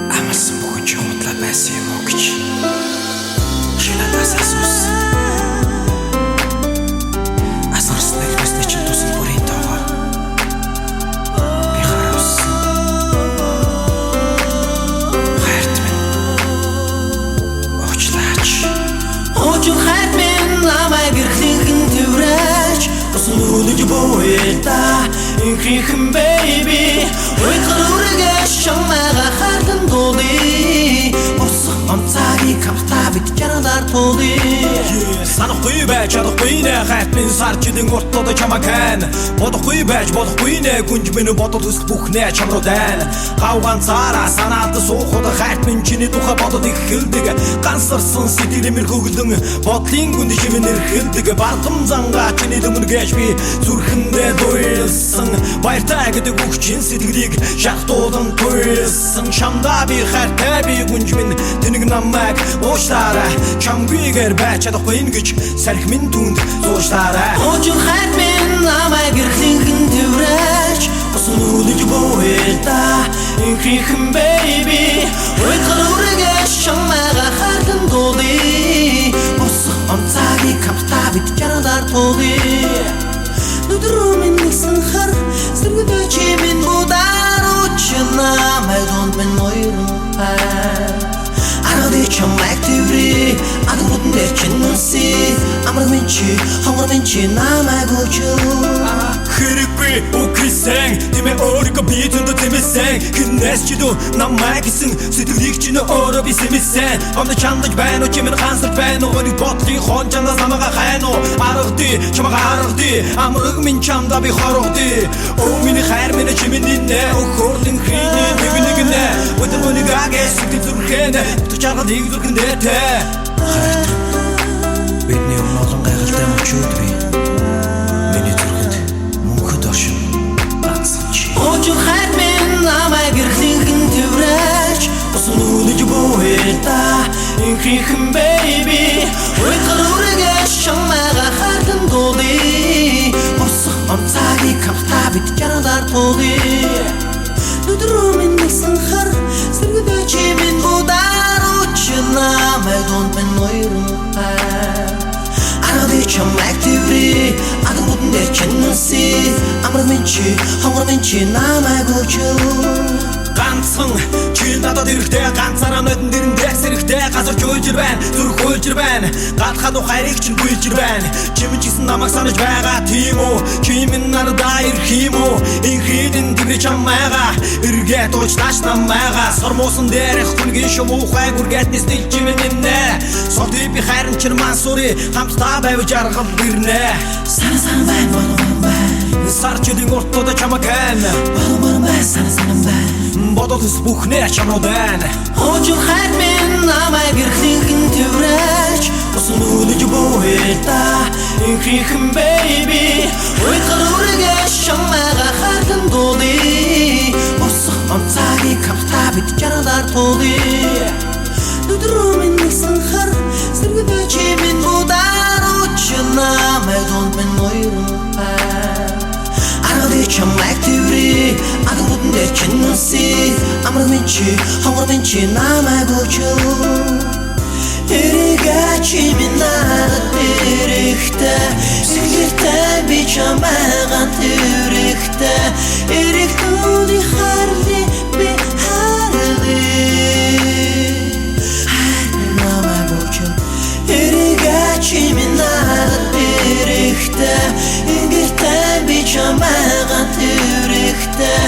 Амарсан бүхэн чи худлаа байсан юм уу гэж чи надаас асуусан. Асуусан нэгнэсний чинь тусан бүрийн тоогоор би харуулсан. Хайрт минь уучлаач. Очим хайрт минь намайг эрхлэнхэн төврөөч усан үлж буйта инхрихэн baby уйхруурэгэ шамага хартан дуули босох онцаги капта бит чанаар туули санахгүй байж чадахгүй нэ хайрт минь сарчдын уртлууд чамахан бодохгүй байж болохгүй нэ гүнж минь бодол үст бүхнээ чамруудан гавганцаараа санаад суухад хайрт минь чиний тухай бодод их хэлдэг гансарсан сэтгэлэмэр хөглөн бодлын гүнд чимэн эрхэлдэг бардам зангаа чиний дөмөргэж би зүрхэндээ дуйлсан баяртай гэдэг үгчин сэтгэлийг шахтуулан туйлсан чамдаа би хайртай би гүнж минь тэнэг намайг уучлаарай чамгүйгээр байж чадахгүй гэж сарх минь түнд зуучлаарай. Очим хайрт минь намайг эрхлэнхэн төврөөч усан үлж буйта инхрихэн baby уйхруурэгэ шамага хартан дуули босох онцаги капта бит чанаар туули нүдрүүмэн нэгсэн хар сэргүүдэ чимэн бударучна мэдонд мен моёрон аради чамайг төври адгуудэн дээр чинүнси амар минь чи хонгор минь чи намайг өчөө Хэрэггүй үхсэн тэмээ өөрийгөө би түнд тэмээсэн хинээс ч дүү намайг гисэн сэтгэлийг чинь өөрөө би сэмэсэн онда чандаж байна уу чимэн хансар байна уу өөрийн бодлын хонжандаас намайга хайна уу аргади чамайг аргади амраг минь чамда би хорогди оо миний хайр минь чимэн нэ өхөрлөн хриний нэг нэ өдөр нэг агээс сэтгэл зүрхэн тучааргал нэг зүрхэн дэ Хайрт бидний өмнө олон гайхалтай мөчүүд би миний зүрхэнд мөнхөд оршин бацсан чи. Очим хайрт минь намайг эрхлэнхэн төврөөч усан үлж буйта инхрихэн baby уйхруурэгэ шамага хартан дуули босох онцаги капта бит чанаар туули нүдрүүмэн нэгсэн хар сэргүүдэ чимэн бударучна мэдонд мен моёрон аради чамайг төври адгуудэн дээр чинүнси амар минь чи хонгор минь чи намайг өчөө ганцхан чи надад ирэхтэй ганцаараа нодон дэрэндээ сэрэхтэй газар жуулж байна зүрх хуйлж байна гадхад хайрыг чинь гүйж байна чимэн чисэн намайг санаж байгаа тийм үү чимэн надад ирэх юм уу инхридэн тэмрэ чамайга эргээд уучлаач намайга сормуусан дээрх хүнгийн шумуухай гүргээд нэстил чимэн нэ содий би хайрын чинь мансури хамтдаа байвж аргал гэрнэ сан бай болон бай сарчдын уртлууд чамахан болон бай сан бай бодол үс бүхнээ чамруудан Очим хайрт минь намайг эрхлэнхэн төврөөч усан үлж буйта инхрихэн baby уйхруурэгэ шамага хартан дуули босох онцаги капта бит чанаар туули нүдрүүмэн нэгсэн хар сэргүүдэ чимэн бударучна мэдонд мен моёрон аради чамайг төври адгуудэн дээр чинүнси амар минь чи хонгор минь чи намайг өчөө эргээ чимэн надад эрэхтэй сэтгэлтэй би чамайга төврэхтэй эрэхтүүний харли би харли намайг өчөө эргээ чимэн надад эрэхтэй эрэхтэй би чамайга төврэхтэй